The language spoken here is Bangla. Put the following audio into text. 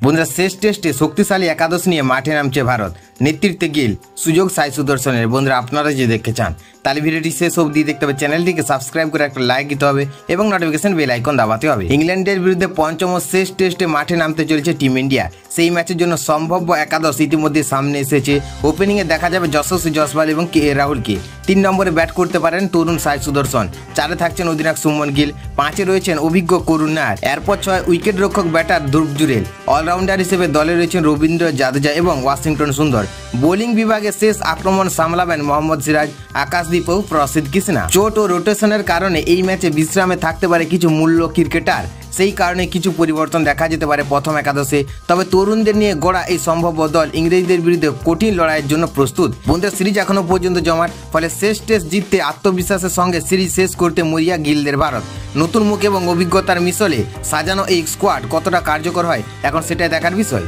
বন্ধুরা শেষ টেস্টে শক্তিশালী একাদশ নিয়ে মাঠে নামছে ভারত। নেতৃত্বে গিল, সুযোগ সাই সুদর্শনের। বন্ধুরা আপনারা যে দেখতে চান তাহলে ভিডিওটি শেষ অবধি দেখতে হবে। চ্যানেলটিকে সাবস্ক্রাইব করে একটা লাইক দিতে হবে এবং নোটিফিকেশন বেল আইকন দাবাতে হবে। ইংল্যান্ডের বিরুদ্ধে পঞ্চম শেষ টেস্টে মাঠে নামতে চলেছে টিম ইন্ডিয়া। সেই ম্যাচের জন্য সম্ভাব্য একাদশ ইতিমধ্যে সামনে এসেছে। ওপেনিংয়ে দেখা যাবে যশস্বী জয়সওয়াল এবং কে রাহুলকে। 3 নম্বরে ব্যাট করতে পারেন তরুণ সাই সুদর্শন। 4-এ থাকছেন অধিনায়ক শুভমন গিল। 5-এ রয়েছেন অভিজ্ঞ করুণ নায়ার। এরপর 6 উইকেট রক্ষক ব্যাটার ধ্রুব জুরেল। অলরাউন্ডার হিসেবে দলে রয়েছেন রবীন্দ্র জাদেজা এবং ওয়াশিংটন সুন্দর। বোলিং বিভাগে শেষ আক্রমণ সামলাবেন মোহাম্মদ সিরাজ, আকাশদীপ ও প্রসিদ্ধ কৃষ্ণা। চোট ও রোটেশনের কারণে এই ম্যাচে বিশ্রামে থাকতে পারে কিছু মূল্য ক্রিকেটার। সেই কারণে কিছু পরিবর্তন দেখা যেতে পারে প্রথম একাদশে। তবে তরুণদের নিয়ে গড়া এই সম্ভাব্য দল ইংরেজদের বিরুদ্ধে কঠিন লড়াইয়ের জন্য প্রস্তুত। বন্ধুরা সিরিজ এখনো পর্যন্ত জমাট, ফলে শেষ টেস্ট জিততে আত্মবিশ্বাসের সঙ্গে সিরিজ শেষ করতে মরিয়া গিলদের ভারত। নতুন মুখ এবং অভিজ্ঞতার মিশলে সাজানো এই স্কোয়াড কতটা কার্যকর হয় এখন সেটাই দেখার বিষয়।